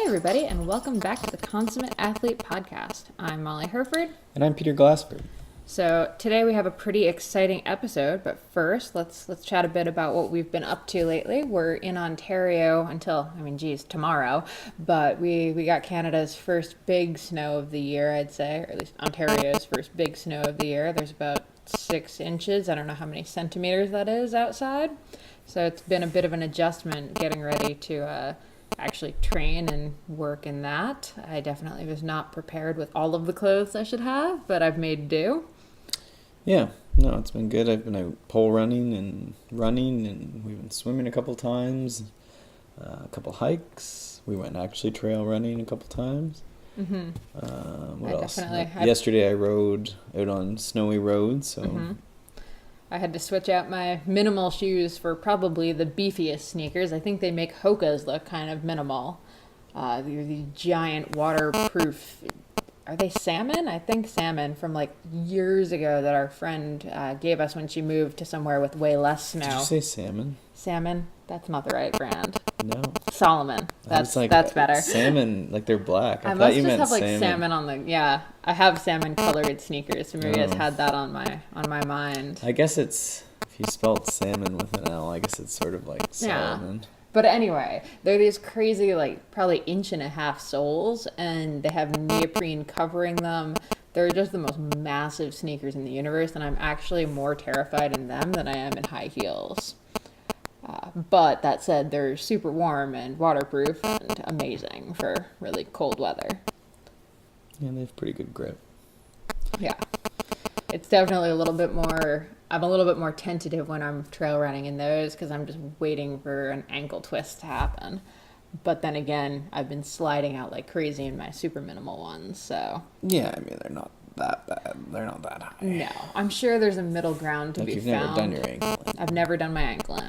Hey everybody, and welcome back to the Consummate Athlete Podcast. I'm Molly Herford. And I'm Peter Glassford. So today we have a pretty exciting episode, but first let's chat a bit about what we've been up to lately. We're in Ontario until, tomorrow, but we got Canada's first big snow of the year, I'd say, or at least Ontario's first big snow of the year. There's about 6 inches. I don't know how many centimeters that is outside. So it's been a bit of an adjustment getting ready to actually train and work in that. I definitely was not prepared with all of the clothes I should have, but I've made do. Yeah, no, it's been good. I've been out pole running, and we've been swimming a couple times, a couple hikes. We went actually trail running a couple times. Mm-hmm. What else? Yesterday I rode out on snowy roads, so... Mm-hmm. I had to switch out my minimal shoes for probably the beefiest sneakers. I think they make Hoka's look kind of minimal. They're these giant waterproof, are they salmon? I think salmon from like years ago that our friend gave us when she moved to somewhere with way less snow. Did you say salmon? Salmon? That's not the right brand. No. Solomon. That's better. Salmon, like they're black. I thought you meant salmon. Like salmon on the, yeah. I have salmon colored sneakers, so maybe I just had that on my mind. I guess it's, if you spelled salmon with an L, I guess it's sort of like Solomon. Yeah. But anyway, they're these crazy, like, probably 1.5 inch soles, and they have neoprene covering them. They're just the most massive sneakers in the universe, and I'm actually more terrified in them than I am in high heels. But that said, they're super warm and waterproof and amazing for really cold weather. Yeah, they have pretty good grip. Yeah. It's definitely a little bit more... I'm a little bit more tentative when I'm trail running in those because I'm just waiting for an ankle twist to happen. But then again, I've been sliding out like crazy in my super minimal ones, so... Yeah, I mean, they're not that bad. They're not that high. No. I'm sure there's a middle ground to be found. You've never done your ankle in. I've never done my ankle in.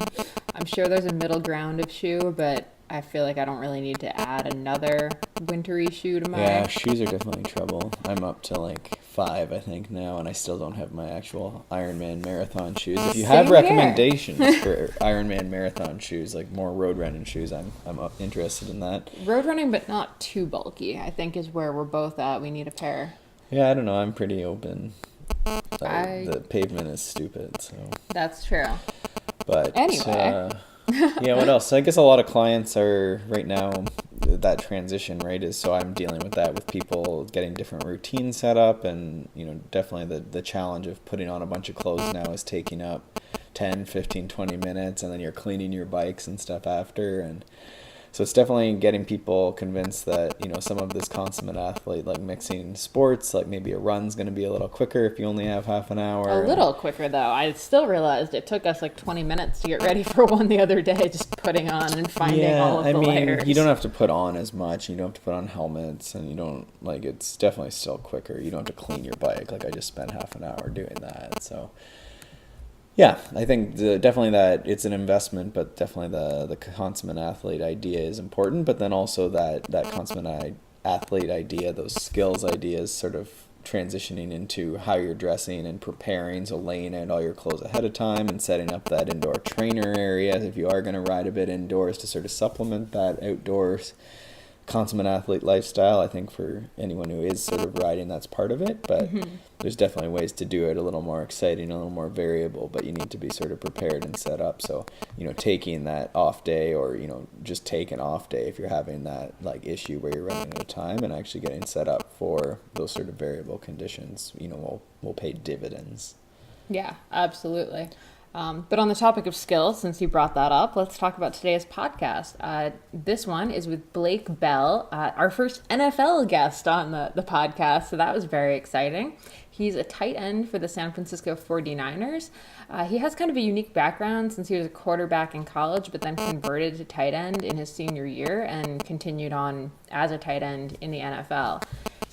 I'm sure there's a middle ground of shoe, but I feel like I don't really need to add another wintry shoe to my... Yeah, shoes are definitely trouble. I'm up to like 5, I think, now, and I still don't have my actual Ironman marathon shoes. If you have recommendations for Ironman marathon shoes, like more road running shoes, I'm interested in that. Road running, but not too bulky, I think is where we're both at. We need a pair. Yeah, I don't know. I'm pretty open. The pavement is stupid, so... That's true. But anyway... yeah, what else? I guess a lot of clients are right now, that transition, right, is so I'm dealing with that with people getting different routines set up, and, you know, definitely the challenge of putting on a bunch of clothes now is taking up 10, 15, 20 minutes, and then you're cleaning your bikes and stuff after, and so it's definitely getting people convinced that, you know, some of this consummate athlete, like mixing sports, like maybe a run's going to be a little quicker if you only have half an hour. A little quicker, though. I still realized it took us like 20 minutes to get ready for one the other day, just putting on and finding all of the layers. You don't have to put on as much. You don't have to put on helmets, and you don't, like, it's definitely still quicker. You don't have to clean your bike. Like, I just spent half an hour doing that, so... Yeah, I think definitely that it's an investment, but definitely the consummate athlete idea is important. But then also that consummate athlete idea, those skills ideas, sort of transitioning into how you're dressing and preparing. So laying out all your clothes ahead of time and setting up that indoor trainer area if you are going to ride a bit indoors to sort of supplement that outdoors consummate athlete lifestyle. I think for anyone who is sort of riding, that's part of it, but there's definitely ways to do it a little more exciting, a little more variable, but you need to be sort of prepared and set up. So, you know, taking that off day, or, you know, just take an off day if you're having that like issue where you're running out of time, and actually getting set up for those sort of variable conditions, you know, will pay dividends. Yeah, absolutely. But on the topic of skills, since you brought that up, let's talk about today's podcast. This one is with Blake Bell, our first NFL guest on the podcast, so that was very exciting. He's a tight end for the San Francisco 49ers. He has kind of a unique background since he was a quarterback in college, but then converted to tight end in his senior year and continued on as a tight end in the NFL.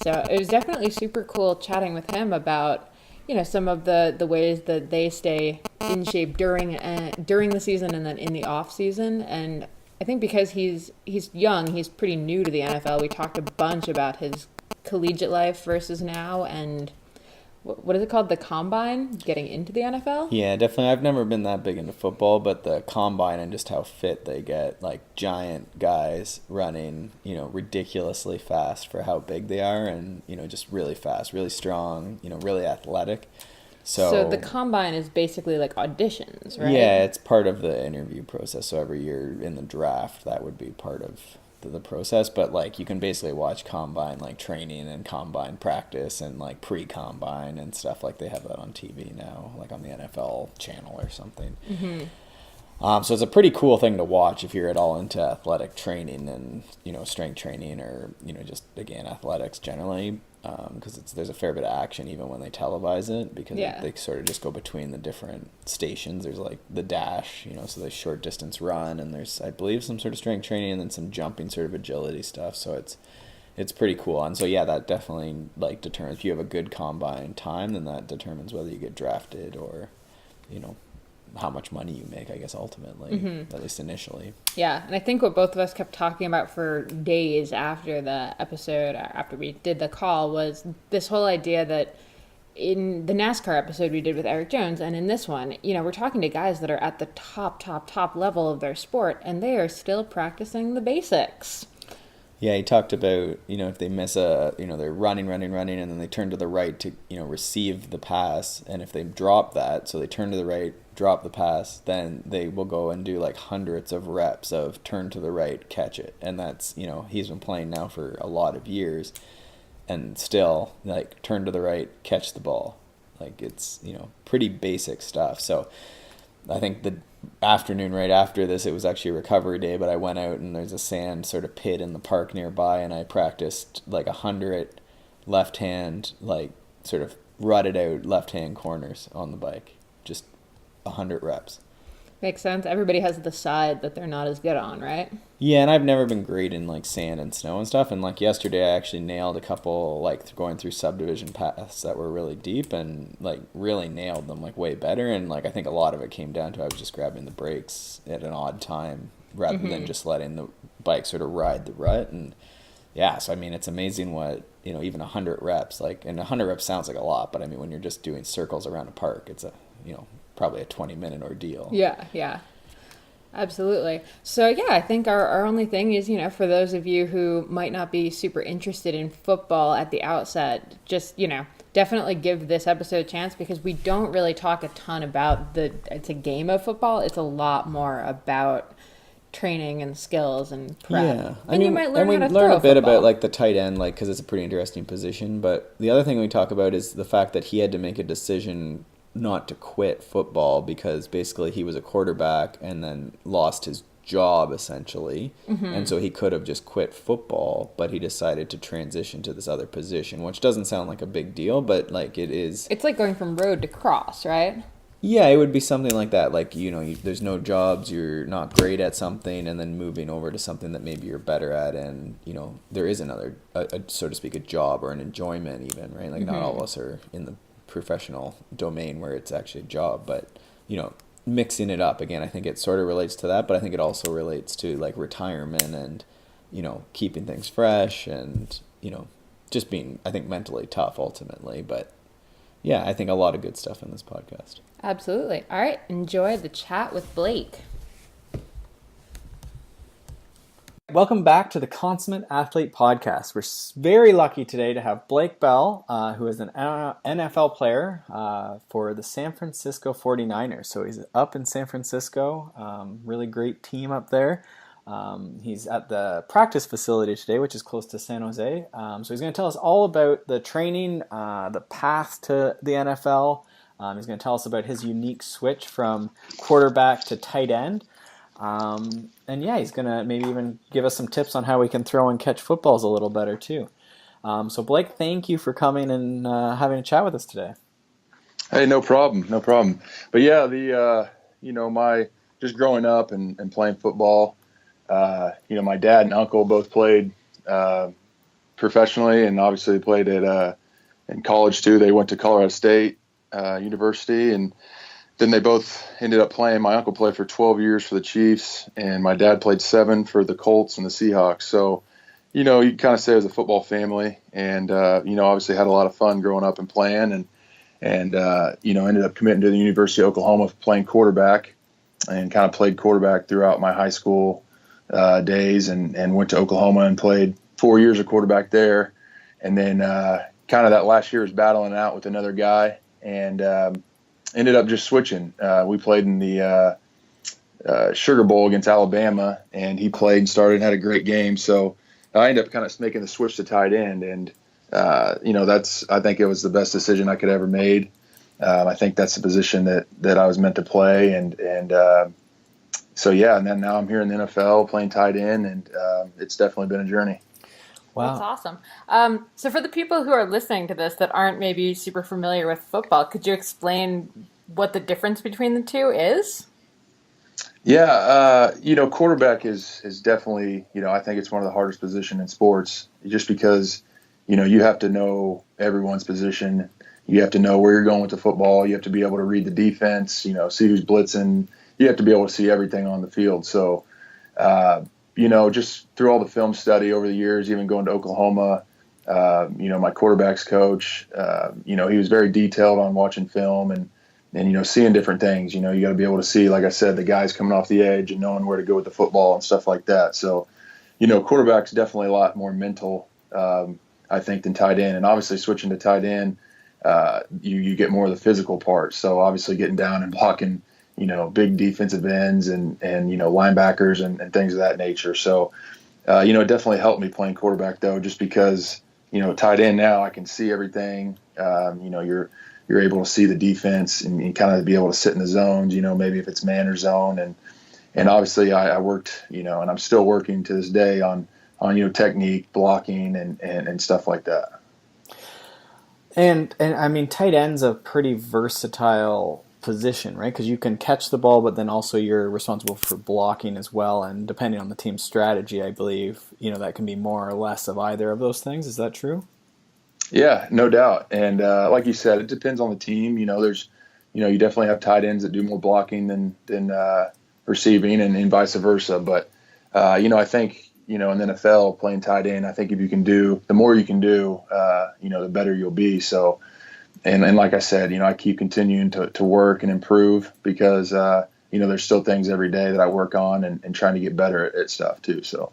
So it was definitely super cool chatting with him about, you know, some of the ways that they stay in shape during the season and then in the off season. And I think because he's young, he's pretty new to the NFL. We talked a bunch about his collegiate life versus now, and what is it called? The combine, getting into the NFL? Yeah, definitely. I've never been that big into football, but the combine and just how fit they get, like giant guys running, ridiculously fast for how big they are, and, just really fast, really strong, really athletic. So the combine is basically like auditions, right? Yeah, it's part of the interview process. So every year in the draft, that would be part of the process. But like you can basically watch combine like training and combine practice and like pre-combine and stuff, like they have that on TV now, like on the NFL channel or something. So it's a pretty cool thing to watch if you're at all into athletic training and strength training or just again athletics generally, because there's a fair bit of action even when they televise it, because they sort of just go between the different stations. There's like the dash, so there's short distance run, and there's I believe some sort of strength training and then some jumping sort of agility stuff. So it's pretty cool. And so yeah, that definitely like determines if you have a good combine time, then that determines whether you get drafted or how much money you make, I guess, ultimately, at least initially. Yeah, and I think what both of us kept talking about for days after the episode, after we did the call, was this whole idea that in the NASCAR episode we did with Eric Jones, and in this one, we're talking to guys that are at the top level of their sport, and they are still practicing the basics. Yeah, he talked about, if they miss they're running, and then they turn to the right to, receive the pass. And if they drop that, so they turn to the right, drop the pass, then they will go and do like hundreds of reps of turn to the right, catch it. And that's, he's been playing now for a lot of years and still like turn to the right, catch the ball. Like it's, pretty basic stuff. So I think the afternoon right after this, it was actually a recovery day, but I went out and there's a sand sort of pit in the park nearby, and I practiced like 100 left hand, like sort of rutted out left hand corners on the bike, just 100 reps. Makes sense. Everybody has the side that they're not as good on, right? Yeah, and I've never been great in like sand and snow and stuff. And like yesterday, I actually nailed a couple, like going through subdivision paths that were really deep, and like really nailed them like way better. And like I think a lot of it came down to I was just grabbing the brakes at an odd time rather than just letting the bike sort of ride the rut. And yeah, so I mean, it's amazing what, even 100 reps, like, and 100 reps sounds like a lot, but I mean, when you're just doing circles around a park, it's probably a 20-minute ordeal. Yeah. Absolutely. So yeah, I think our only thing is, for those of you who might not be super interested in football at the outset, just, definitely give this episode a chance, because we don't really talk a ton about it's a game of football. It's a lot more about training and skills and prep. Yeah. And you might learn how to throw we learn a bit football. about like the tight end, like, because it's a pretty interesting position. But the other thing we talk about is the fact that he had to make a decision not to quit football, because basically he was a quarterback and then lost his job essentially, and so he could have just quit football, but he decided to transition to this other position, which doesn't sound like a big deal, but like it is. It's like going from road to cross, right? Yeah, it would be something like that. Like, there's no jobs, you're not great at something, and then moving over to something that maybe you're better at, and there is another, so to speak, a job or an enjoyment even, right? Like not all of us are in the professional domain where it's actually a job, but mixing it up again, I think it sort of relates to that, but I think it also relates to like retirement and keeping things fresh and just being, I think, mentally tough ultimately. But yeah, I think a lot of good stuff in this podcast. Absolutely. All right, enjoy the chat with Blake. Welcome back to the Consummate Athlete Podcast. We're very lucky today to have Blake Bell, who is an NFL player for the San Francisco 49ers. So he's up in San Francisco, really great team up there. He's at the practice facility today, which is close to San Jose. So he's going to tell us all about the training, the path to the NFL. He's going to tell us about his unique switch from quarterback to tight end. And yeah, he's going to maybe even give us some tips on how we can throw and catch footballs a little better too. So Blake, thank you for coming and having a chat with us today. Hey, no problem. But yeah, my just growing up and playing football, my dad and uncle both played professionally, and obviously they played at in college too. They went to Colorado State University, and then they both ended up playing. My uncle played for 12 years for the Chiefs, and my dad played 7 for the Colts and the Seahawks. So, you kind of say it was a football family, and, obviously had a lot of fun growing up and playing. And, and ended up committing to the University of Oklahoma, playing quarterback, and kind of played quarterback throughout my high school days, and went to Oklahoma and played 4 years of quarterback there, and then kind of that last year was battling out with another guy, and ended up just switching. We played in the Sugar Bowl against Alabama, and he played and started and had a great game. So I ended up kind of making the switch to tight end, and I think it was the best decision I could ever made. I think that's the position that I was meant to play, and then now I'm here in the NFL playing tight end, and it's definitely been a journey. Wow. That's awesome. So for the people who are listening to this that aren't maybe super familiar with football, could you explain what the difference between the two is? Yeah, quarterback is definitely, I think it's one of the hardest positions in sports, just because, you have to know everyone's position. You have to know where you're going with the football. You have to be able to read the defense, see who's blitzing. You have to be able to see everything on the field. So, just through all the film study over the years, even going to Oklahoma, my quarterback's coach, he was very detailed on watching film and seeing different things. You got to be able to see, like I said, the guys coming off the edge and knowing where to go with the football and stuff like that. So, quarterback's definitely a lot more mental, I think, than tight end. And obviously switching to tight end, you get more of the physical part. So obviously getting down and blocking, big defensive ends and linebackers and things of that nature. So, it definitely helped me playing quarterback, though, just because, tight end now I can see everything. You're able to see the defense and kind of be able to sit in the zones, maybe if it's man or zone. And obviously I worked, and I'm still working to this day on technique, blocking and stuff like that. And I mean, tight end's a pretty versatile position, right? Because you can catch the ball, but then also you're responsible for blocking as well. And depending on the team's strategy, I believe, that can be more or less of either of those things. Is that true? Yeah, no doubt. And like you said, it depends on the team. There's, you definitely have tight ends that do more blocking than receiving and vice versa. But, I think, in the NFL playing tight end, I think if you can do, the more you can do, the better you'll be. So, and like I said, I keep continuing to work and improve because, there's still things every day that I work on and trying to get better at stuff too. So.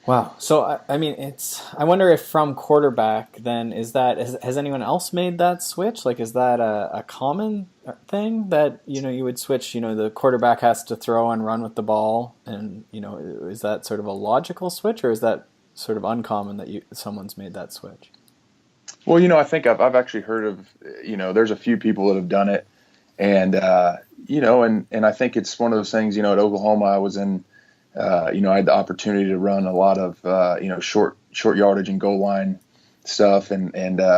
Wow. So, I mean, I wonder if from quarterback, then, has anyone else made that switch? Like, is that a common thing that, you would switch, the quarterback has to throw and run with the ball and, is that sort of a logical switch or is that sort of uncommon that someone's made that switch? Well, I think I've actually heard of, there's a few people that have done it and, and I think it's one of those things, at Oklahoma I was in, I had the opportunity to run a lot of, short yardage and goal line stuff. And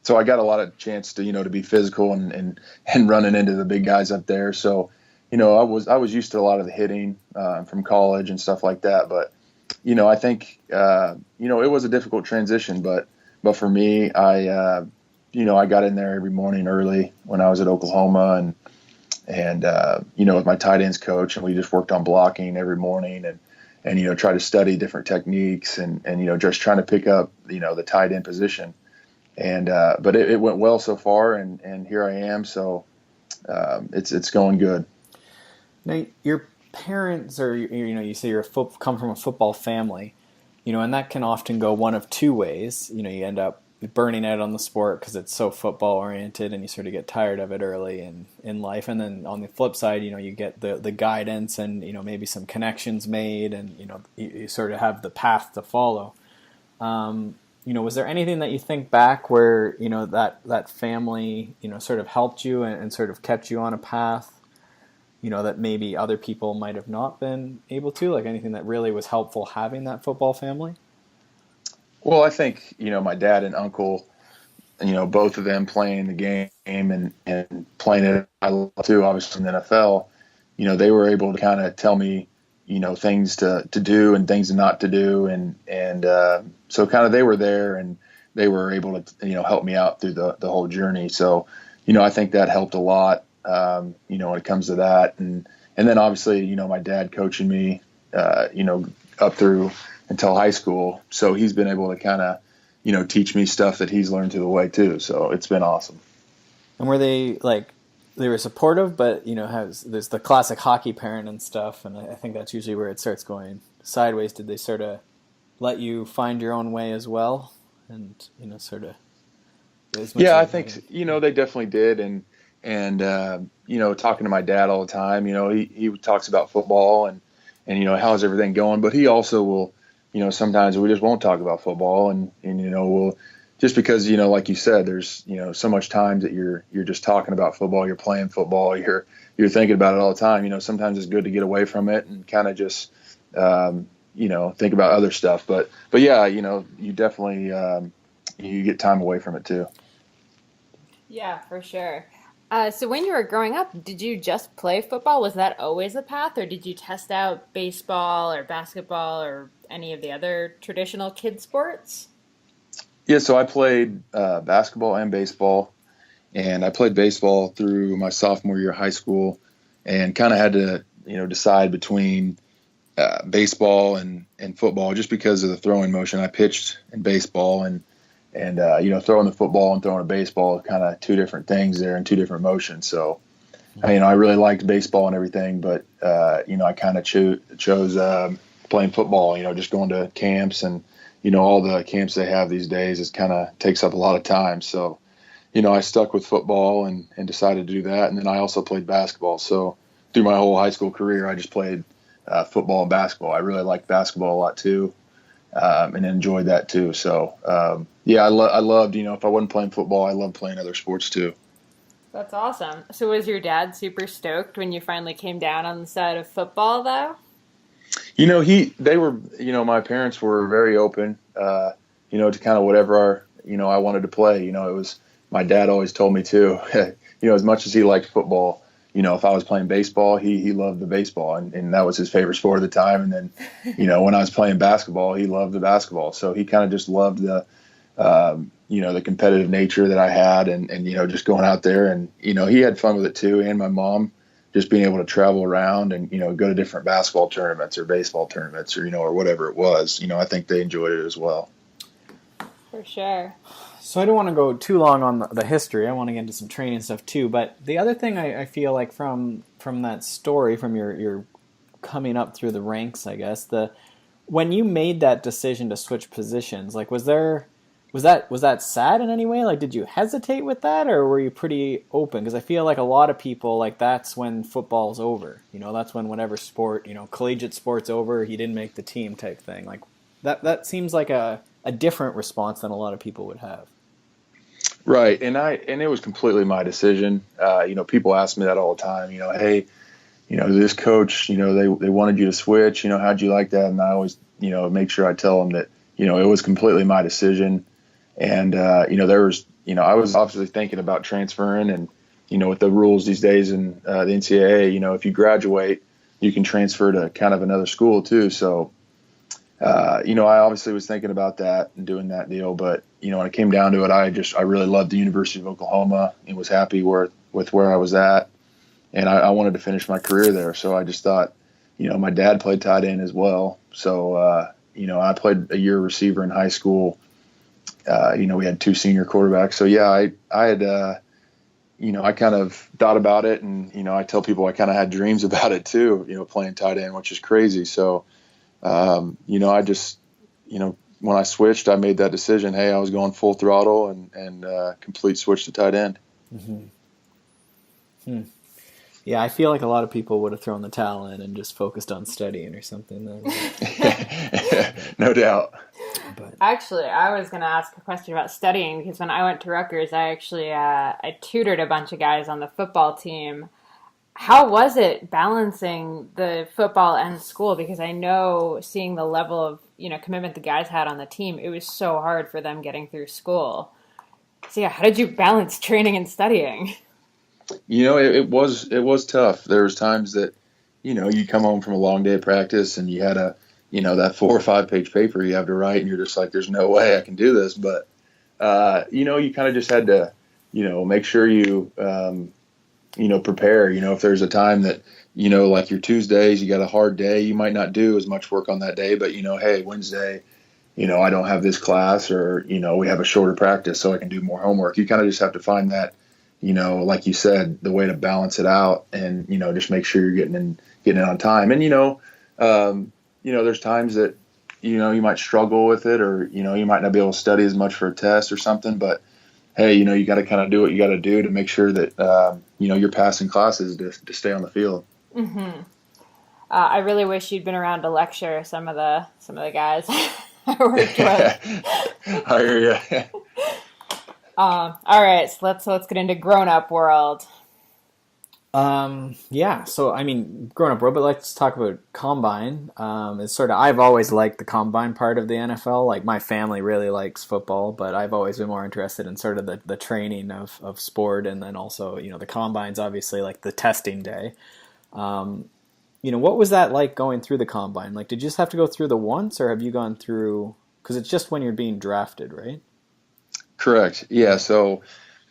so I got a lot of chance to, to be physical and running into the big guys up there. So, I was used to a lot of the hitting from college and stuff like that. But, I think, it was a difficult transition. But for me, I got in there every morning early when I was at Oklahoma and with my tight ends coach, and we just worked on blocking every morning and try to study different techniques and just trying to pick up, the tight end position. And, but it went well so far and here I am. So, it's going good. Now, your parents are, you say come from a football family, and that can often go one of two ways. You end up burning out on the sport because it's so football oriented and you sort of get tired of it early in life. And then on the flip side, you get the guidance and, maybe some connections made and, you sort of have the path to follow. Was there anything that you think back where, that family, sort of helped you and sort of kept you on a path, that maybe other people might have not been able to, like anything that really was helpful having that football family? Well, I think, my dad and uncle, both of them playing the game and playing it too, obviously in the NFL, they were able to kind of tell me, things to do and things not to do. And so kind of they were there and they were able to, help me out through the whole journey. So, I think that helped a lot, when it comes to that. And then obviously, my dad coaching me, up through until high school. So he's been able to kind of, teach me stuff that he's learned through the way too. So it's been awesome. And were they they were supportive, but there's the classic hockey parent and stuff, and I think that's usually where it starts going sideways. Did they sort of let you find your own way as well, and sort of? Yeah, I think they definitely did, and talking to my dad all the time, he talks about football and how's everything going, but he also will, sometimes we just won't talk about football, and we'll just because like you said, there's so much time that you're just talking about football, you're playing football, you're thinking about it all the time. Sometimes it's good to get away from it and kind of just think about other stuff. But yeah, you definitely you get time away from it too. Yeah, for sure. So when you were growing up, did you just play football? Was that always the path, or did you test out baseball or basketball or any of the other traditional kid sports? Yeah, so I played basketball and baseball, and I played baseball through my sophomore year of high school, and kind of had to decide between baseball and football just because of the throwing motion. I pitched in baseball, and throwing the football and throwing a baseball are kind of two different things there and two different motions. So, I really liked baseball and everything, but I kind of chose playing football. Just going to camps and all the camps they have these days is kind of takes up a lot of time. So, I stuck with football and decided to do that. And then I also played basketball. So through my whole high school career, I just played football and basketball. I really liked basketball a lot too, and enjoyed that too. So, I loved, if I wasn't playing football, I loved playing other sports too. That's awesome. So was your dad super stoked when you finally came down on the side of football, though? They were, my parents were very open, to kind of whatever I wanted to play. It was, my dad always told me too, as much as he liked football, if I was playing baseball, he loved the baseball, and that was his favorite sport at the time. And then, when I was playing basketball, he loved the basketball. So he kind of just loved the competitive nature that I had, and just going out there, and he had fun with it too. And my mom, just being able to travel around and go to different basketball tournaments or baseball tournaments or or whatever it was. I think they enjoyed it as well. For sure. So I don't want to go too long on the history. I want to get into some training stuff too. But the other thing I feel like from that story, from your coming up through the ranks, I guess, when you made that decision to switch positions, like was that sad in any way? Like, did you hesitate with that, or were you pretty open? Because I feel like a lot of people, like, that's when football's over. That's when whatever sport, collegiate sport's over, he didn't make the team type thing. Like, that seems like a different response than a lot of people would have. Right, and it was completely my decision. People ask me that all the time. Hey, this coach, they wanted you to switch. How'd you like that? And I always, make sure I tell them that, it was completely my decision. And there was, I was obviously thinking about transferring, and with the rules these days in the NCAA, if you graduate, you can transfer to kind of another school too. So. I obviously was thinking about that and doing that deal, but when it came down to it, I really loved the University of Oklahoma and was happy with where I was at, and I wanted to finish my career there. So I just thought, my dad played tight end as well, so I played a year receiver in high school. We had two senior quarterbacks, so yeah, I had I kind of thought about it, and I tell people I kind of had dreams about it too, playing tight end, which is crazy. So. I just, when I switched, I made that decision. Hey, I was going full throttle and complete switch to tight end. Mm-hmm. Yeah, I feel like a lot of people would have thrown the towel in and just focused on studying or something. No doubt. But. Actually, I was going to ask a question about studying, because when I went to Rutgers, I tutored a bunch of guys on the football team. How was it balancing the football and school? Because I know, seeing the level of commitment the guys had on the team, it was so hard for them getting through school. So yeah, how did you balance training and studying? It was tough. There was times that you come home from a long day of practice and you had that 4 or 5 page paper you have to write, and you're just like, there's no way I can do this. But you kind of just had to make sure you prepare. If there's a time that, like your Tuesdays, you got a hard day, you might not do as much work on that day, but hey, Wednesday, I don't have this class, or, we have a shorter practice so I can do more homework. You kind of just have to find that, like you said, the way to balance it out and, just make sure you're getting in on time. And, there's times that, you might struggle with it, or, you might not be able to study as much for a test or something, but hey, you got to kind of do what you got to do to make sure that, you're passing classes to stay on the field. Mm-hmm. I really wish you'd been around to lecture some of the guys I worked with. I hear you. All right, so let's get into grown-up world. Yeah, so I mean, grown up world, but let's talk about combine. It's sort of, I've always liked the combine part of the NFL. Like, my family really likes football, but I've always been more interested in sort of the training of sport, and then also, the combine's obviously like the testing day. What was that like going through the combine? Like, did you just have to go through the once, or have you gone through, because it's just when you're being drafted, right? Correct. Yeah. So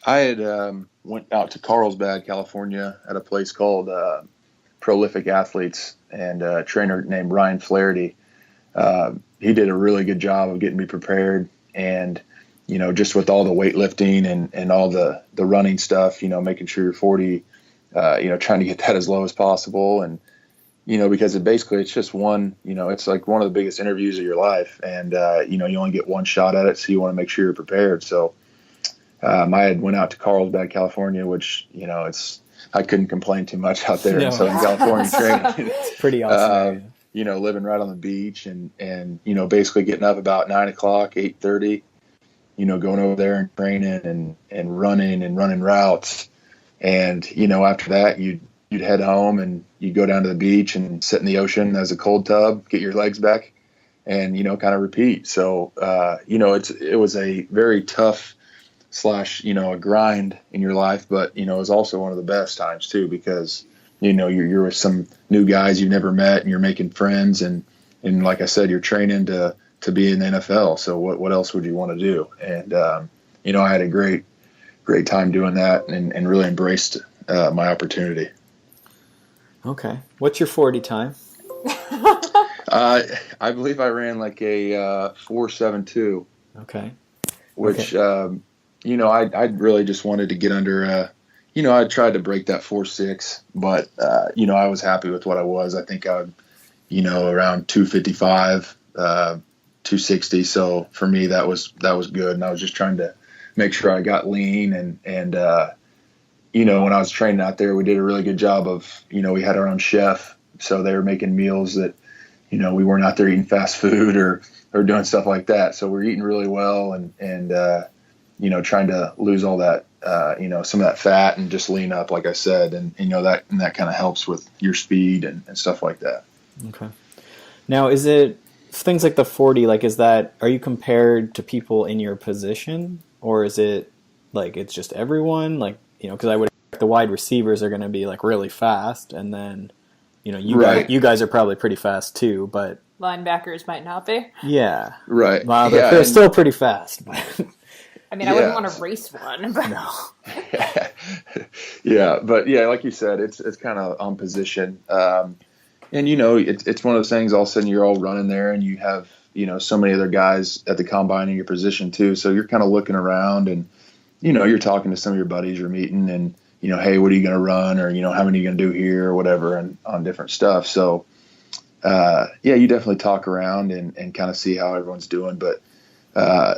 I had went out to Carlsbad, California, at a place called Prolific Athletes, and a trainer named Ryan Flaherty. He did a really good job of getting me prepared, and just with all the weightlifting and all the running stuff, making sure you're 40, trying to get that as low as possible, and because it's just one, it's like one of the biggest interviews of your life, and you only get one shot at it, so you want to make sure you're prepared. So I had went out to Carlsbad, California, which, I couldn't complain too much out there in Southern California training. It's pretty awesome. Living right on the beach, and basically getting up about 9 o'clock, 8:30, going over there and training and running routes. And, after that, you'd head home and you'd go down to the beach and sit in the ocean as a cold tub, get your legs back, and, kind of repeat. So, it was a very tough / a grind in your life, but, it was also one of the best times too, because, you're with some new guys you've never met, and you're making friends, and like I said, you're training to be in the NFL. So what else would you want to do? And, I had a great time doing that, and really embraced my opportunity. Okay. What's your 40 time? I believe I ran like a 4.72. Okay. Which, I really just wanted to get under, I tried to break that 4.6, but, I was happy with what I was. I think I would, around 255, 260. So for me, that was good. And I was just trying to make sure I got lean, and when I was training out there, we did a really good job of, we had our own chef, so they were making meals that, we weren't out there eating fast food or doing stuff like that. So we're eating really well, and trying to lose all that, some of that fat and just lean up, like I said, and that kind of helps with your speed and stuff like that. Okay. Now, is it things like the 40, like, are you compared to people in your position, or is it like it's just everyone, like, because I would the wide receivers are going to be like really fast, and then you guys are probably pretty fast too, but Linebackers might not be. Yeah. Right. Well, they're still pretty fast. But I mean, I wouldn't want to race one. But. No. Yeah, but yeah, like you said, it's kind of on position. And it's one of those things, all of a sudden you're all running there, and you have, so many other guys at the combine in your position too. So you're kind of looking around, and, you're talking to some of your buddies you're meeting, and, hey, what are you going to run? Or, how many are you going to do here or whatever, and on different stuff. So, you definitely talk around and kind of see how everyone's doing. But,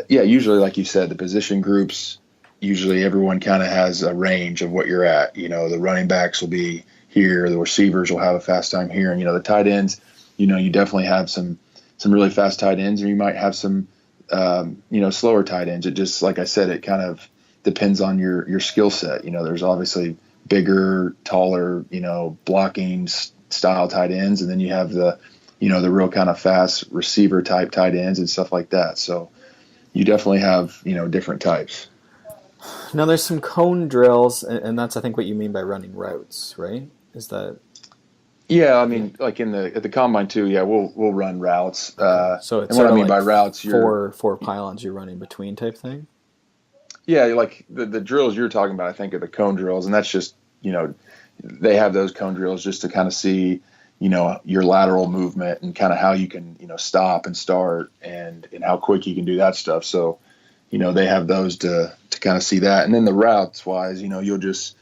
usually, like you said, the position groups, usually everyone kind of has a range of what you're at. The running backs will be here, the receivers will have a fast time here, and, the tight ends, you definitely have some really fast tight ends, or you might have some, slower tight ends. It just, like I said, it kind of depends on your skill set. There's obviously bigger, taller, blocking style tight ends, and then you have the real kind of fast receiver type tight ends and stuff like that. So you definitely have, different types. Now there's some cone drills, and that's, I think, what you mean by running routes, right? Is that? Yeah, I mean, like at the combine too. Yeah, we'll run routes. So it's and what I mean by routes, four pylons you're running between type thing. Yeah, like the drills you're talking about, I think, are the cone drills, and that's just, they have those cone drills just to kind of see, your lateral movement and kind of how you can, stop and start and how quick you can do that stuff. So, they have those to kind of see that. And then the routes wise, you'll just,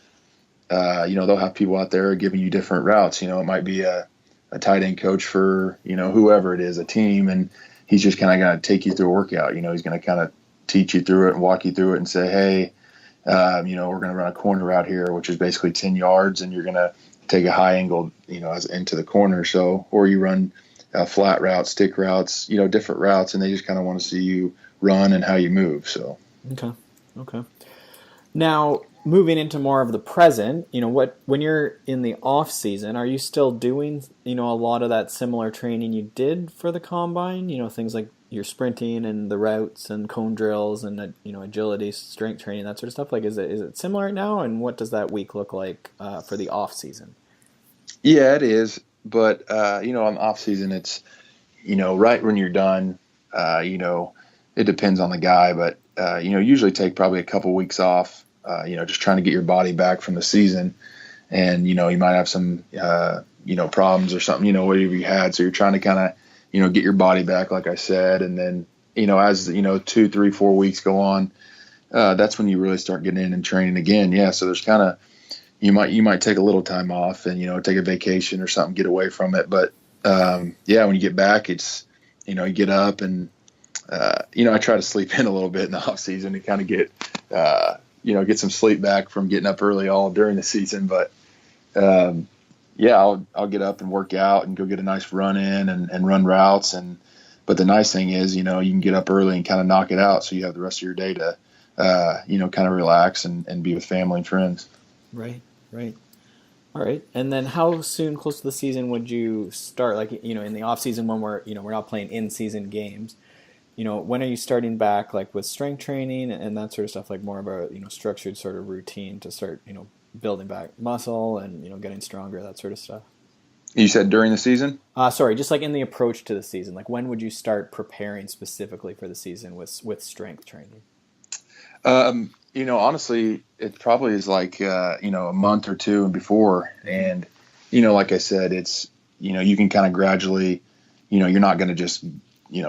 they'll have people out there giving you different routes. It might be a tight end coach for, whoever it is, a team. And he's just kind of going to take you through a workout. He's going to kind of teach you through it and walk you through it and say, hey, we're going to run a corner route here, which is basically 10 yards. And you're going to take a high angle, as into the corner. So, or you run flat routes, stick routes, different routes. And they just kind of want to see you run and how you move. So, Okay. Now, moving into more of the present, when you're in the off season, are you still doing, a lot of that similar training you did for the combine? Things like your sprinting and the routes and cone drills and, agility, strength training, that sort of stuff. Like, is it similar right now? And what does that week look like for the off season? Yeah, it is. But, on the off season, it's, right when you're done, it depends on the guy, but, usually take probably a couple weeks off, just trying to get your body back from the season. And, you might have some, problems or something, whatever you had. So you're trying to kind of, get your body back, like I said. And then, as, 2, 3, 4 weeks go on, that's when you really start getting in and training again. Yeah. So there's kind of, you might take a little time off and, take a vacation or something, get away from it. But, when you get back, it's, you get up and, I try to sleep in a little bit in the off season to kind of get, get some sleep back from getting up early all during the season. But, I'll get up and work out and go get a nice run in and run routes. But the nice thing is, you can get up early and kind of knock it out. So you have the rest of your day to, kind of relax and be with family and friends. Right. All right. And then how soon close to the season would you start? Like, in the off season when we're not playing in season games, when are you starting back, like with strength training and that sort of stuff, like more of a, structured sort of routine to start, building back muscle and, getting stronger, that sort of stuff? You said during the season? Sorry, just like in the approach to the season, like when would you start preparing specifically for the season with strength training? Honestly, it probably is like, a month or two and before. And, like I said, it's, you can kind of gradually, you're not going to just,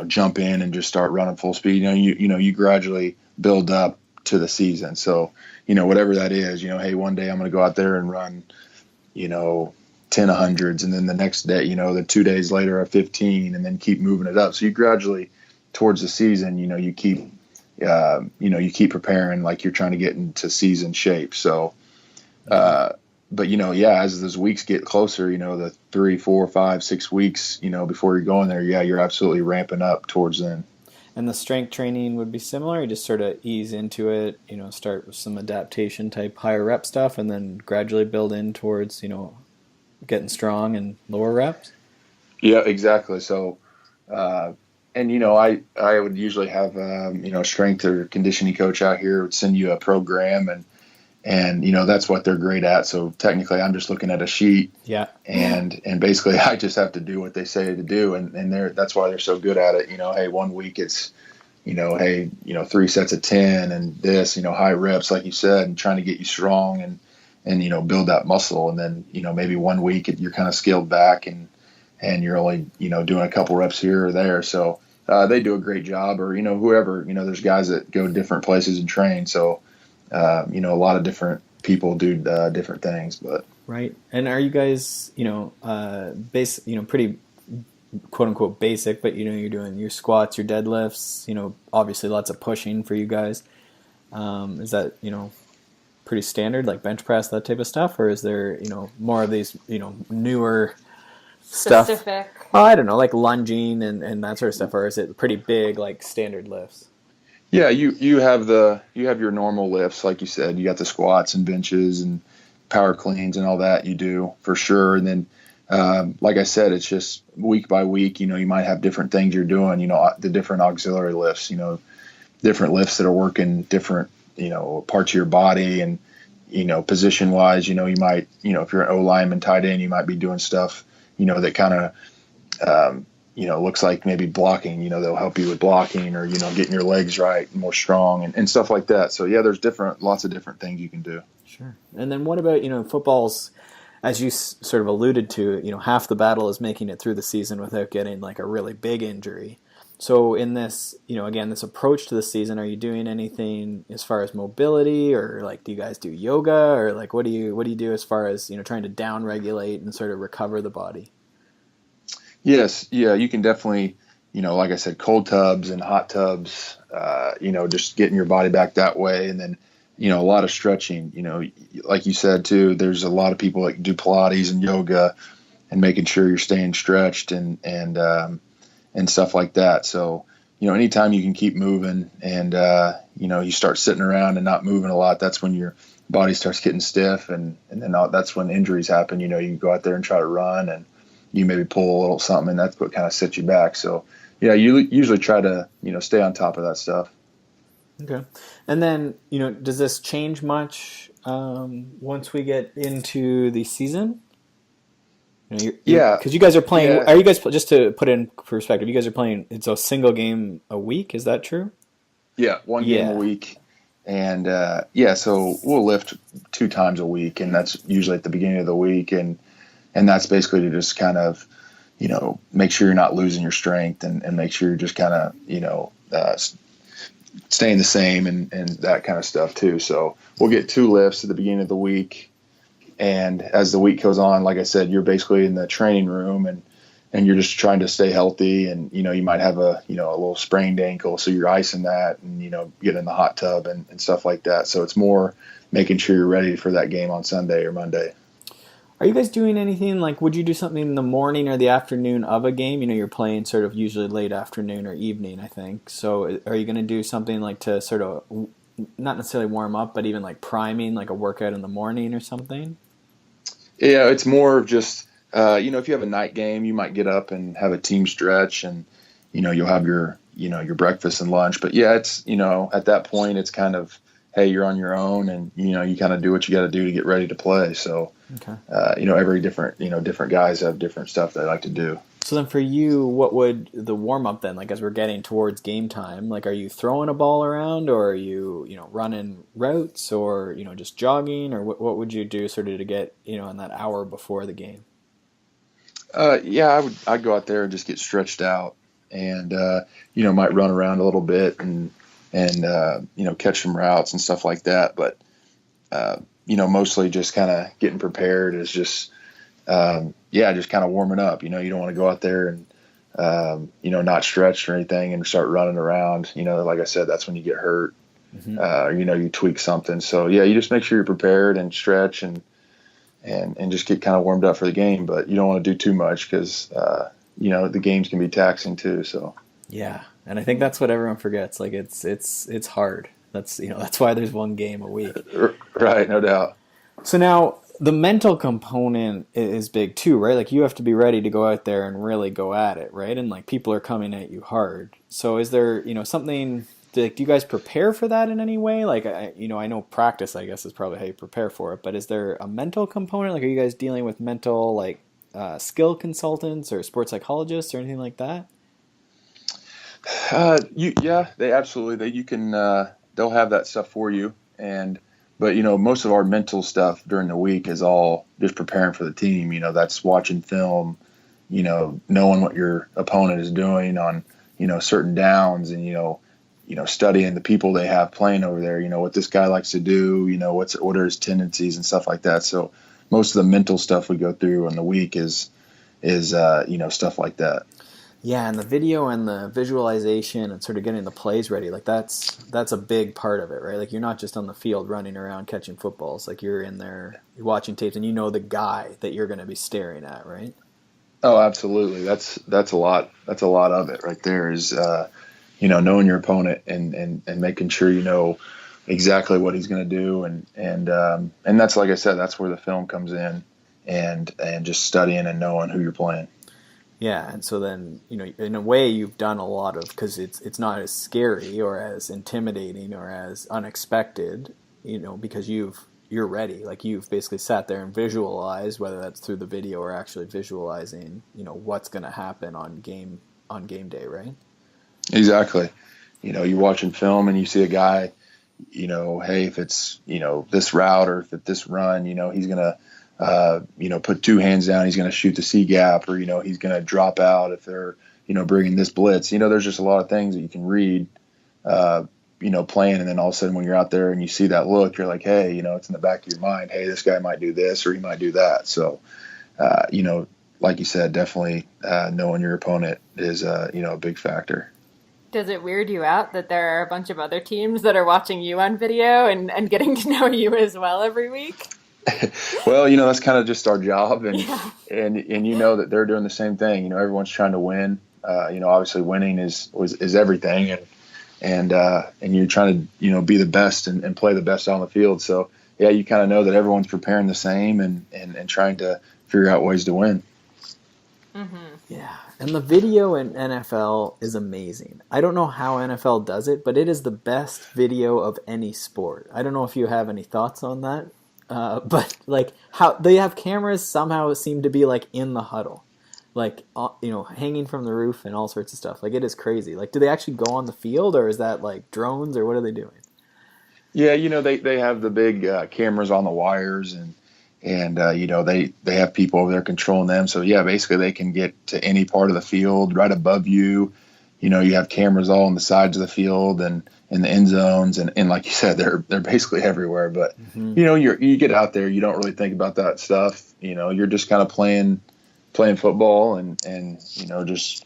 jump in and just start running full speed. You gradually build up to the season. So, whatever that is, hey, one day I'm going to go out there and run, 10 hundreds. And then the next day, the 2 days later, a 15 and then keep moving it up. So you gradually towards the season, you keep, you keep preparing like you're trying to get into season shape. So, but as those weeks get closer, the 3, 4, 5, 6 weeks, before you're going there, you're absolutely ramping up towards then. And the strength training would be similar. You just sort of ease into it, start with some adaptation type higher rep stuff, and then gradually build in towards, getting strong and lower reps. Yeah, exactly. So, I would usually have, strength or conditioning coach out here would send you a program and that's what they're great at. So technically I'm just looking at a sheet and basically I just have to do what they say to do. And that's why they're so good at it. Hey, 1 week it's, 3 sets of 10 and this, high reps, like you said, and trying to get you strong and build that muscle. And then, maybe 1 week you're kind of scaled back and you're only, doing a couple reps here or there. So they do a great job or, whoever, there's guys that go different places and train. So, a lot of different people do different things, but. Right. And are you guys, pretty quote unquote basic, but, you're doing your squats, your deadlifts, obviously lots of pushing for you guys. Is that, pretty standard, like bench press, that type of stuff? Or is there, more of these, newer Specific stuff? I don't know, like lunging and that sort of stuff. Or is it pretty big, like standard lifts? Yeah, you have your normal lifts, like you said. You got the squats and benches and power cleans and all that you do for sure. And then, like I said, it's just week by week. You might have different things you're doing. The different auxiliary lifts. Different lifts that are working different parts of your body and position wise. You might if you're an O lineman tight end, you might be doing stuff that kind of looks like maybe blocking, they'll help you with blocking or, getting your legs right and more strong and stuff like that. So yeah, there's lots of different things you can do. Sure. And then what about, football's as you sort of alluded to, half the battle is making it through the season without getting like a really big injury. So in this, again, this approach to the season, are you doing anything as far as mobility, or like do you guys do yoga, or like what do you do as far as trying to down regulate and sort of recover the body? Yes, yeah, you can definitely, like I said, cold tubs and hot tubs, just getting your body back that way. And then, a lot of stretching, like you said too, there's a lot of people that do Pilates and yoga and making sure you're staying stretched and stuff like that. So, anytime you can keep moving and, you start sitting around and not moving a lot, that's when your body starts getting stiff, and then that's when injuries happen. You can go out there and try to run, and you maybe pull a little something, and that's what kind of sets you back. So, yeah, you usually try to, stay on top of that stuff. Okay. And then, does this change much once we get into the season? Yeah. Because you guys are playing, Yeah. are you guys, just to put it in perspective, you guys are playing, it's a single game a week, is that true? Yeah, one game a week. And, so we'll lift 2 times a week, and that's usually at the beginning of the week. And that's basically to just kind of, make sure you're not losing your strength, and make sure you're just kind of, staying the same and that kind of stuff too. So we'll get 2 lifts at the beginning of the week. And as the week goes on, like I said, you're basically in the training room, and you're just trying to stay healthy. And, you might have a little sprained ankle, so you're icing that and, get in the hot tub and stuff like that. So it's more making sure you're ready for that game on Sunday or Monday. Are you guys doing anything, like, would you do something in the morning or the afternoon of a game? You're playing sort of usually late afternoon or evening, I think. So are you going to do something like to sort of, not necessarily warm up, but even like priming, like a workout in the morning or something? Yeah, it's more of just, if you have a night game, you might get up and have a team stretch, and, you'll have your breakfast and lunch. But yeah, it's, at that point, it's kind of, hey, you're on your own, and, you kind of do what you got to do to get ready to play. So, okay. Every different guys have different stuff they like to do. So then for you, what would the warm-up then, like as we're getting towards game time, like are you throwing a ball around, or are you, running routes, or, just jogging, or what would you do sort of to get, in that hour before the game? I'd go out there and just get stretched out, and, might run around a little bit and catch some routes and stuff like that. But, mostly just kind of getting prepared is just, just kind of warming up. You don't want to go out there and, not stretched or anything and start running around. Like I said, that's when you get hurt. Mm-hmm. You tweak something. So, yeah, you just make sure you're prepared and stretch and just get kind of warmed up for the game. But you don't want to do too much because, the games can be taxing too. So. Yeah, and I think that's what everyone forgets. Like it's hard. That's why there's one game a week. Right, no doubt. So now the mental component is big too, right? Like you have to be ready to go out there and really go at it, right? And like people are coming at you hard. So is there, something? Do you guys prepare for that in any way? Like I know practice, I guess, is probably how you prepare for it. But is there a mental component? Like are you guys dealing with mental skill consultants or sports psychologists or anything like that? They absolutely. You can. They'll have that stuff for you, but most of our mental stuff during the week is all just preparing for the team. That's watching film, knowing what your opponent is doing on, certain downs, and studying the people they have playing over there. What this guy likes to do. What are his tendencies and stuff like that. So most of the mental stuff we go through in the week is stuff like that. Yeah, and the video and the visualization and sort of getting the plays ready, like that's a big part of it, right? Like you're not just on the field running around catching footballs. Like you're in there, you're watching tapes, and the guy that you're going to be staring at, right? Oh, absolutely. That's a lot. That's a lot of it right there. Is knowing your opponent and making sure you know exactly what he's going to do, and that's, like I said, that's where the film comes in, and just studying and knowing who you're playing. Yeah, and so then, in a way you've done a lot of, because it's not as scary or as intimidating or as unexpected, because you're ready. Like you've basically sat there and visualized, whether that's through the video or actually visualizing, what's going to happen on game day, right? Exactly. You're watching film and you see a guy, hey, if it's, this route or if it's this run, he's going to put two hands down, he's going to shoot the C gap, or, he's going to drop out if they're, bringing this blitz. There's just a lot of things that you can read, playing. And then all of a sudden when you're out there and you see that look, you're like, hey, it's in the back of your mind. Hey, this guy might do this or he might do that. So, like you said, definitely knowing your opponent is, a big factor. Does it weird you out that there are a bunch of other teams that are watching you on video and getting to know you as well every week? Well, that's kind of just our job, and Yeah. and that they're doing the same thing. Everyone's trying to win. Obviously winning is everything, and you're trying to be the best and play the best on the field. So yeah, you kind of know that everyone's preparing the same and trying to figure out ways to win. Mm-hmm. Yeah, and the video in NFL is amazing. I don't know how NFL does it, but it is the best video of any sport. I don't know if you have any thoughts on that, but like how they have cameras somehow seem to be like in the huddle, like hanging from the roof and all sorts of stuff. Like it is crazy. Like, do they actually go on the field, or is that like drones, or what are they doing? Yeah, they have the big cameras on the wires, and they have people over there controlling them. So yeah, basically they can get to any part of the field right above you. You have cameras all on the sides of the field and in the end zones, and like you said, they're basically everywhere. But you get out there, you don't really think about that stuff. You're just kind of playing football and just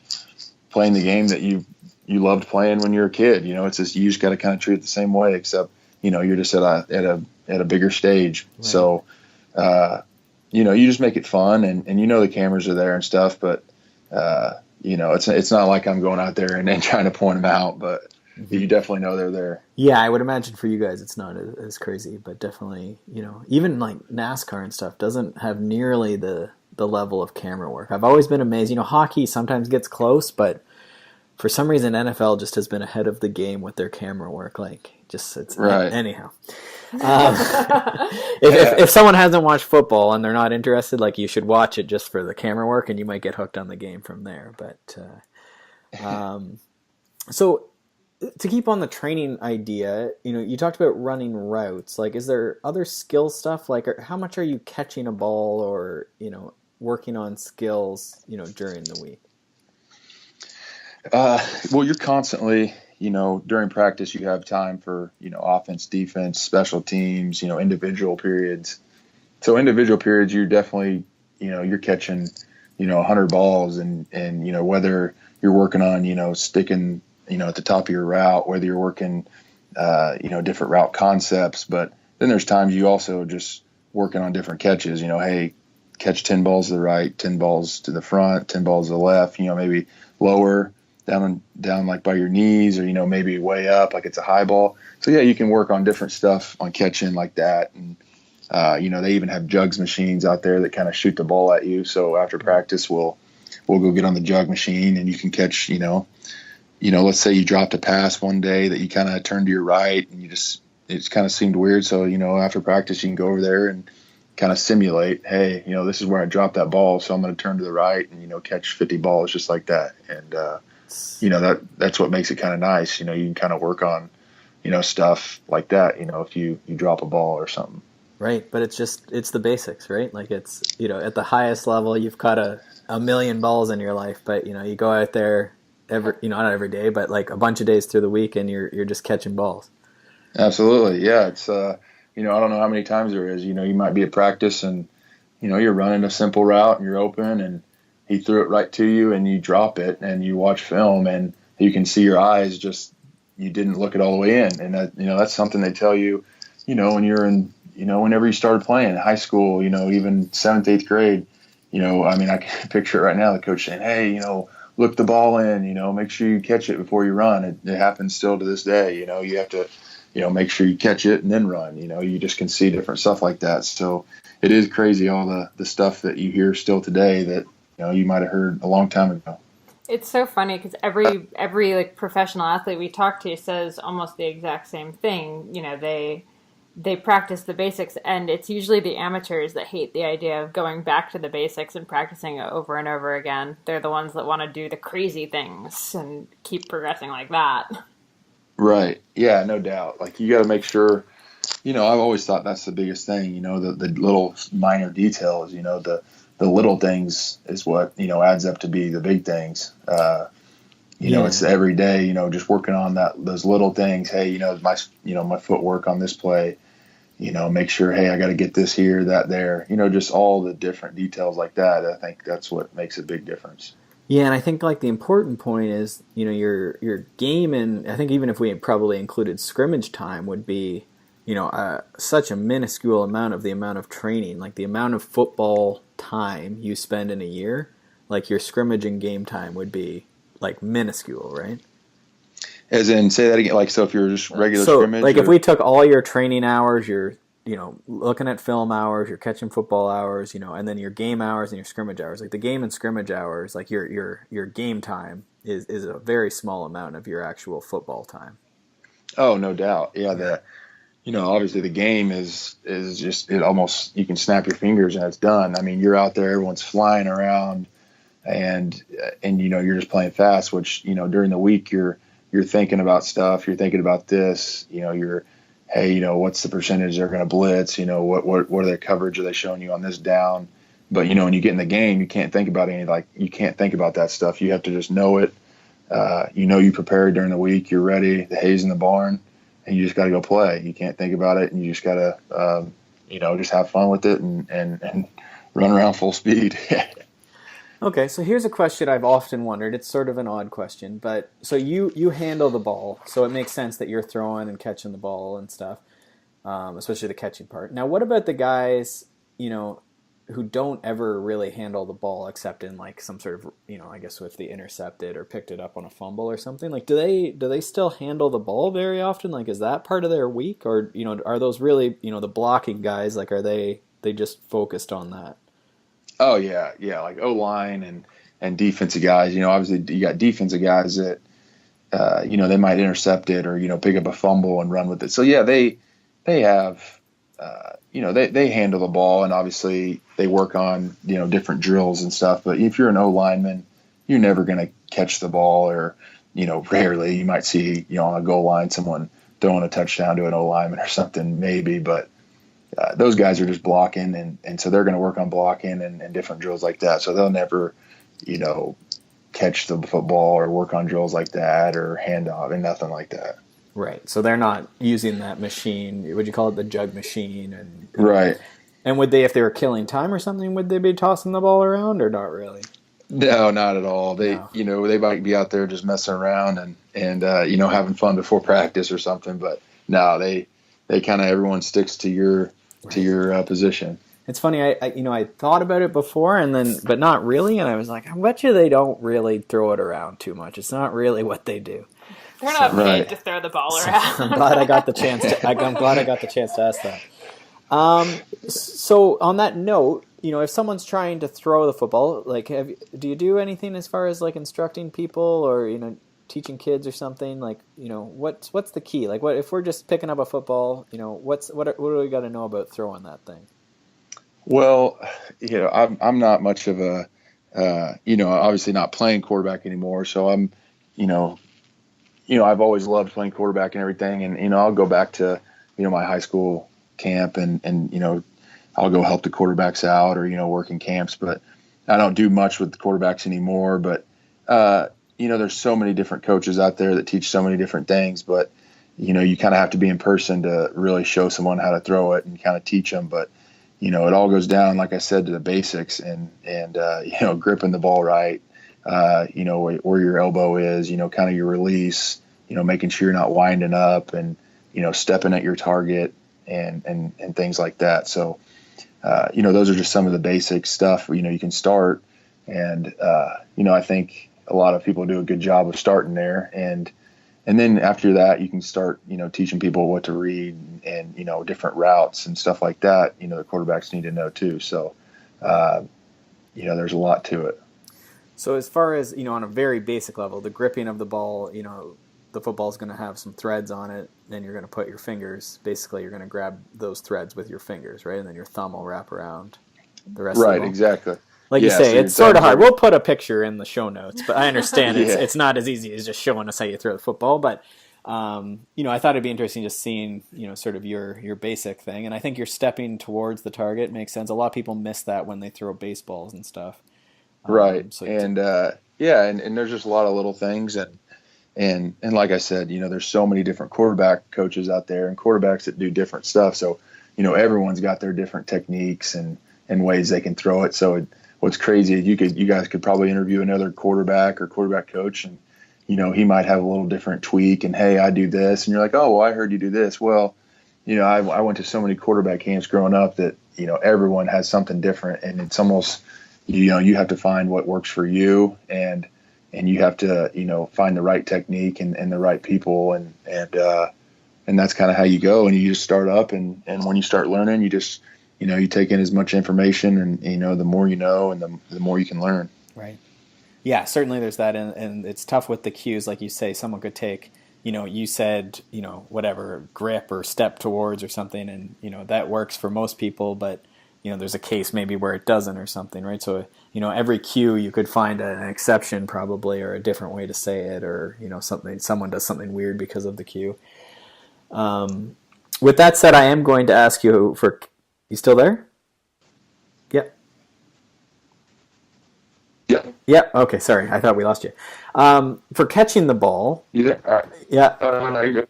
playing the game that you loved playing when you were a kid. It's just you just got to kind of treat it the same way, except you're just at a bigger stage. Right. So you just make it fun, and the cameras are there and stuff, but it's not like I'm going out there and trying to point them out, but you definitely know they're there. Yeah, I would imagine for you guys it's not as crazy, but definitely, even like NASCAR and stuff doesn't have nearly the level of camera work. I've always been amazed. Hockey sometimes gets close, but for some reason NFL just has been ahead of the game with their camera work. Like, it's right. Anyhow. If someone hasn't watched football and they're not interested, like, you should watch it just for the camera work, and you might get hooked on the game from there. But so to keep on the training idea, you talked about running routes. Like, is there other skill stuff? Like, how much are you catching a ball or working on skills during the week? Well, you're constantly, during practice, you have time for, offense, defense, special teams, individual periods. So individual periods, you're definitely, you're catching, 100 balls and, whether you're working on, sticking, at the top of your route, whether you're working, different route concepts. But then there's times you also just working on different catches, hey, catch 10 balls to the right, 10 balls to the front, 10 balls to the left, maybe lower, down like by your knees, or maybe way up like it's a high ball. So yeah, you can work on different stuff on catching like that. And they even have jugs machines out there that kind of shoot the ball at you. So after practice we'll go get on the jug machine, and you can catch, let's say you dropped a pass one day that you kind of turned to your right and it's kind of seemed weird. So after practice you can go over there and kind of simulate, hey, this is where I dropped that ball, so I'm going to turn to the right and catch 50 balls just like that. And that's what makes it kind of nice. You can kind of work on, stuff like that, if you drop a ball or something. Right. But it's the basics, right? Like, it's, at the highest level, you've caught a million balls in your life, but, you go out there not every day, but like a bunch of days through the week, and you're just catching balls. Absolutely. Yeah. It's, I don't know how many times there is, you might be at practice and, you're running a simple route and you're open and he threw it right to you and you drop it and you watch film and you can see your eyes just, you didn't look it all the way in. And that, that's something they tell you, when you're in, whenever you started playing in high school, even 7th, 8th grade, I can picture it right now, the coach saying, hey, look the ball in, make sure you catch it before you run. It happens still to this day. You have to, make sure you catch it and then run. You just can see different stuff like that. So it is crazy, all the stuff that you hear still today that, you might have heard a long time ago. It's so funny because every like professional athlete we talk to says almost the exact same thing. They practice the basics, and it's usually the amateurs that hate the idea of going back to the basics and practicing it over and over again. They're the ones that want to do the crazy things and keep progressing like that. Right. Yeah, no doubt. Like, you got to make sure, I've always thought that's the biggest thing, the little minor details, the little things is what, adds up to be the big things. It's every day, just working on those little things. Hey, my footwork on this play, make sure, hey, I got to get this here, that there, just all the different details like that. I think that's what makes a big difference. Yeah, and I think like the important point is, your game, and I think even if we had probably included scrimmage time, would be, such a minuscule amount of the amount of training, like the amount of football time you spend in a year, like your scrimmage and game time would be like minuscule, right? As in, say that again. Like, so if you're just regular so, scrimmage, like if we took all your training hours, your looking at film hours, your catching football hours, and then your game hours and your scrimmage hours, like the game and scrimmage hours, like your game time is a very small amount of your actual football time. Oh, no doubt. Yeah, obviously the game is just, it almost, you can snap your fingers and it's done. I mean, you're out there, everyone's flying around, and you're just playing fast, which, during the week you're thinking about stuff, you're thinking about this, hey, what's the percentage they're going to blitz, what are their coverage, are they showing you on this down? But when you get in the game, you can't think about you can't think about that stuff. You have to just know it. You prepared during the week, you're ready, the hay's in the barn, and you just got to go play. You can't think about it, and you just got to just have fun with it and run around full speed. Okay, so here's a question I've often wondered. It's sort of an odd question, but so you handle the ball, so it makes sense that you're throwing and catching the ball and stuff, especially the catching part. Now, what about the guys, who don't ever really handle the ball except in like some sort of, I guess if they intercepted or picked it up on a fumble or something? Like, do they still handle the ball very often? Like, is that part of their week, or are those really the blocking guys? Like, are they just focused on that? Oh yeah, like O-line and defensive guys. Obviously you got defensive guys that they might intercept it or pick up a fumble and run with it. So yeah, they have they handle the ball, and obviously they work on different drills and stuff. But if you're an O-lineman, you're never going to catch the ball, or rarely you might see on a goal line someone throwing a touchdown to an O-lineman or something maybe, but. Those guys are just blocking, and so they're going to work on blocking and different drills like that. So they'll never, catch the football or work on drills like that or handoff and nothing like that. Right. So they're not using that machine. Would you call it the jug machine? And right. And would they, if they were killing time or something, would they be tossing the ball around or not really? No, not at all. They, they might be out there just messing around and having fun before practice or something. But no, they kind of, everyone sticks to your position. It's funny. I thought about it before but not really. And I was like, I bet you they don't really throw it around too much. It's not really what they do. We're not paid to throw the ball around. I'm glad I got the chance to ask that. So on that note, if someone's trying to throw the football, like, do you do anything as far as like instructing people or teaching kids or something? Like, what's the key? Like, what if we're just picking up a football? What do we got to know about throwing that thing? Well, I'm not much of a obviously not playing quarterback anymore, so I'm I've always loved playing quarterback and everything, and I'll go back to my high school camp and I'll go help the quarterbacks out or work in camps, but I don't do much with the quarterbacks anymore. But there's so many different coaches out there that teach so many different things, but you kind of have to be in person to really show someone how to throw it and kind of teach them. But it all goes down, like I said, to the basics and gripping the ball right, where your elbow is, kind of your release, making sure you're not winding up and stepping at your target and things like that. So those are just some of the basic stuff you can start, and I think a lot of people do a good job of starting there, and then after that you can start teaching people what to read and different routes and stuff like that. The quarterbacks need to know too. So there's a lot to it. So as far as on a very basic level, the gripping of the ball, the football's going to have some threads on it. Then you're going to put your fingers. Basically, you're going to grab those threads with your fingers, right? And then your thumb will wrap around the rest. Of the ball. Right, exactly. Like you say, it's sort of hard. We'll put a picture in the show notes, but I understand it's not as easy as just showing us how you throw the football. But I thought it'd be interesting just seeing, sort of your basic thing. And I think you're stepping towards the target makes sense. A lot of people miss that when they throw baseballs and stuff. Right. So And and there's just a lot of little things, and like I said, there's so many different quarterback coaches out there and quarterbacks that do different stuff. So, everyone's got their different techniques and ways they can throw it. So what's crazy is you guys could probably interview another quarterback or quarterback coach, and he might have a little different tweak, and hey, I do this, and you're like, oh, well, I heard you do this. Well, I went to so many quarterback camps growing up that everyone has something different, and it's almost you have to find what works for you, and you have to find the right technique and the right people, and that's kind of how you go, and you just start up, and when you start learning, you just you take in as much information, and the more you know, and the more you can learn. Right. Yeah, certainly there's that, and it's tough with the cues, like you say. Someone could take, you said, whatever, grip or step towards or something, and that works for most people, but there's a case maybe where it doesn't or something, right? So every cue you could find an exception probably, or a different way to say it, or someone does something weird because of the cue. With that said, I am going to ask you you still there? Yep. Yeah. Yep. Okay. Sorry, I thought we lost you. For catching the ball. Yeah. All right. Yeah. No, you're good.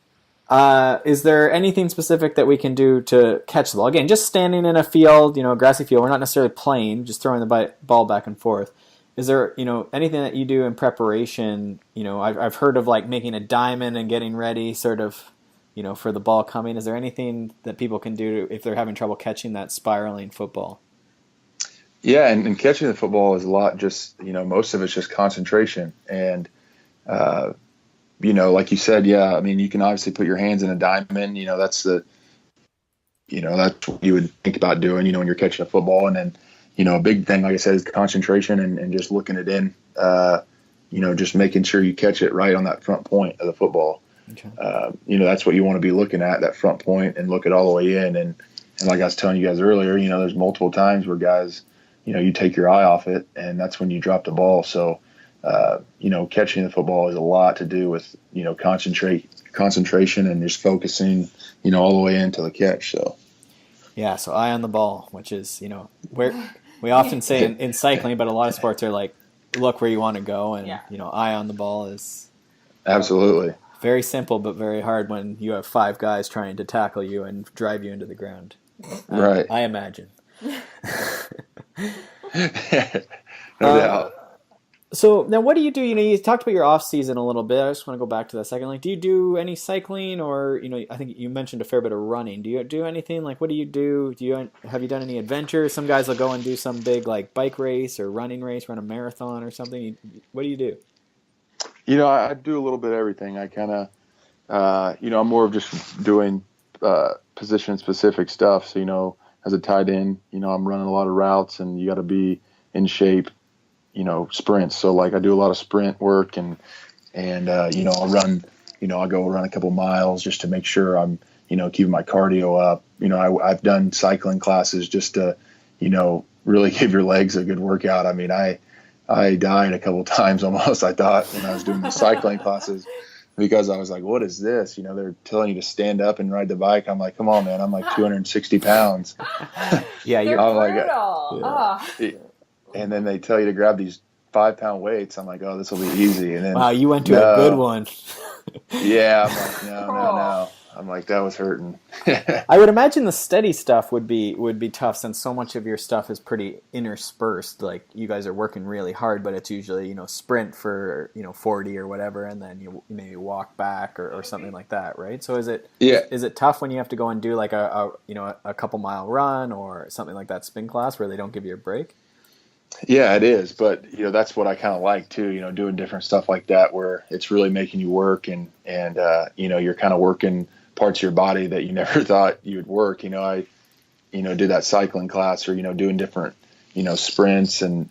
Is there anything specific that we can do to catch the ball? Again, just standing in a field, a grassy field. We're not necessarily playing, just throwing the ball back and forth. Is there, anything that you do in preparation? I've heard of like making a diamond and getting ready, sort of, for the ball coming. Is there anything that people can do if they're having trouble catching that spiraling football? Yeah, and catching the football is a lot. Just most of it's just concentration, and like you said, yeah. I mean, you can obviously put your hands in a diamond. That's that's what you would think about doing. When you're catching a football, and then a big thing, like I said, is concentration and just looking it in. Just making sure you catch it right on that front point of the football. Okay. That's what you want to be looking at, that front point, and look it all the way in. And like I was telling you guys earlier, there's multiple times where guys, you take your eye off it, and that's when you drop the ball. So, catching the football is a lot to do with, concentration and just focusing, all the way into the catch. So, yeah. So eye on the ball, which is, where we often say in cycling, but a lot of sports are like, look where you want to go. And, eye on the ball is absolutely very simple, but very hard when you have 5 guys trying to tackle you and drive you into the ground. Right. I imagine. No doubt. So now what do you do? You talked about your off season a little bit. I just want to go back to that a second. Like, do you do any cycling, or, I think you mentioned a fair bit of running. Do you do anything? Like, what do you do? Have you done any adventures? Some guys will go and do some big, like, bike race or running race, run a marathon or something. What do you do? I do a little bit of everything. I kind of, I'm more of just doing position specific stuff. So, as a tight end, I'm running a lot of routes, and you got to be in shape, sprints. So like I do a lot of sprint work, and I'll run, I'll go run a couple miles just to make sure I'm, keeping my cardio up. I've done cycling classes just to, really give your legs a good workout. I mean, I died a couple times almost, I thought, when I was doing the cycling classes, because I was like, what is this? They're telling you to stand up and ride the bike. I'm like, come on, man. I'm like 260 pounds. Yeah, you're brutal. And then they tell you to grab these 5-pound weights. I'm like, oh, this will be easy. And then, wow, you went to a good one. Yeah, I'm like, no. I'm like, that was hurting. I would imagine the steady stuff would be tough, since so much of your stuff is pretty interspersed. Like, you guys are working really hard, but it's usually, sprint for, 40 or whatever, and then you maybe walk back or something like that, right? So is it tough when you have to go and do like a couple mile run or something like that, spin class, where they don't give you a break? Yeah, it is. But, that's what I kind of like too, doing different stuff like that, where it's really making you work, and you're kind of working parts of your body that you never thought you would work. I did that cycling class, or, doing different, sprints and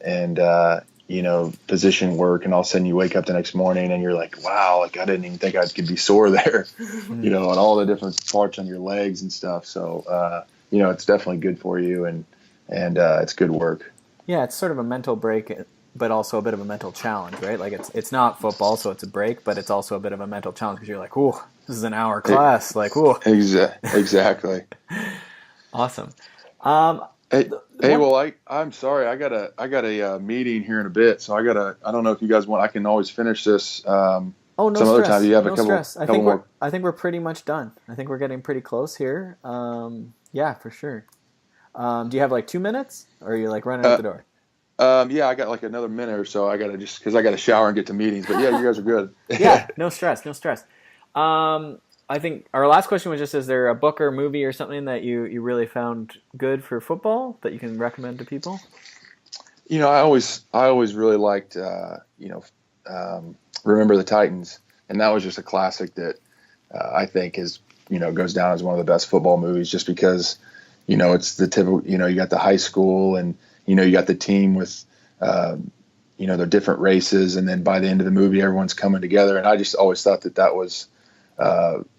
position work. And all of a sudden you wake up the next morning and you're like, wow, like I didn't even think I could be sore there, and all the different parts on your legs and stuff. So, it's definitely good for you, and it's good work. Yeah, it's sort of a mental break but also a bit of a mental challenge, right? Like it's not football, so it's a break, but it's also a bit of a mental challenge because you're like, "Ooh, this is an hour class." Like, "Ooh." Exactly. Awesome. Hey, well, I'm sorry, I got a meeting here in a bit, so I don't know if you guys want. I can always finish this Oh, no some other time. stress. You have a No couple stress. couple more. I think we're pretty much done. I think we're getting pretty close here. Yeah, for sure. Do you have like 2 minutes, or are you like running out Uh, the door? yeah, I got like another minute or so. I gotta just because I got to shower and get to meetings. But yeah, you guys are good. Yeah, no stress, no stress. I think our last question was just: is there a book or movie or something that you really found good for football that you can recommend to people? I always really liked Remember the Titans, and that was just a classic that I think is goes down as one of the best football movies, just because it's the typical you got the high school and you got the team with their different races, and then by the end of the movie everyone's coming together, and I just always thought that was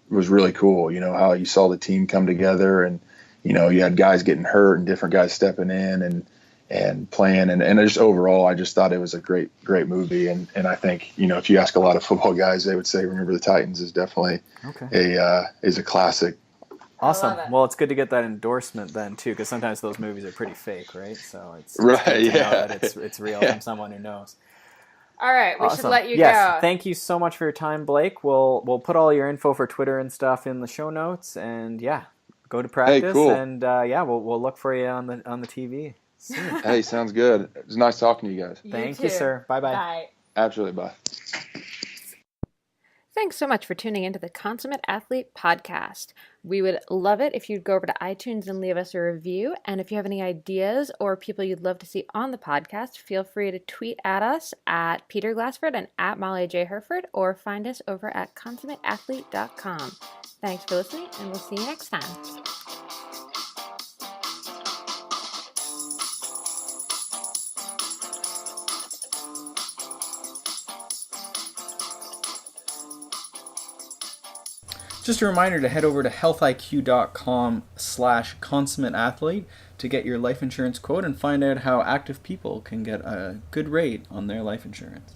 really cool. How you saw the team come together, and you had guys getting hurt and different guys stepping in and playing, and just overall I just thought it was a great movie, and I think if you ask a lot of football guys, they would say Remember the Titans is definitely a classic. Awesome. Well, it's good to get that endorsement then too, because sometimes those movies are pretty fake, right? So it's Right, good to know yeah. that it's real Yeah. from someone who knows. All right, we should Awesome. let you Yes, go. thank you so much for your time, Blake. We'll put all your info for Twitter and stuff in the show notes, and yeah, go to practice, cool. and we'll look for you on the TV soon. Hey, sounds good. It was nice talking to you guys. Thank too. you, sir. Bye-bye. Bye. Absolutely. Bye. Thanks so much for tuning into the Consummate Athlete podcast. We would love it if you'd go over to iTunes and leave us a review. And if you have any ideas or people you'd love to see on the podcast, feel free to tweet at us at Peter Glassford and at Molly J. Herford, or find us over at consummateathlete.com. Thanks for listening, and we'll see you next time. Just a reminder to head over to healthiq.com/consummateathlete to get your life insurance quote and find out how active people can get a good rate on their life insurance.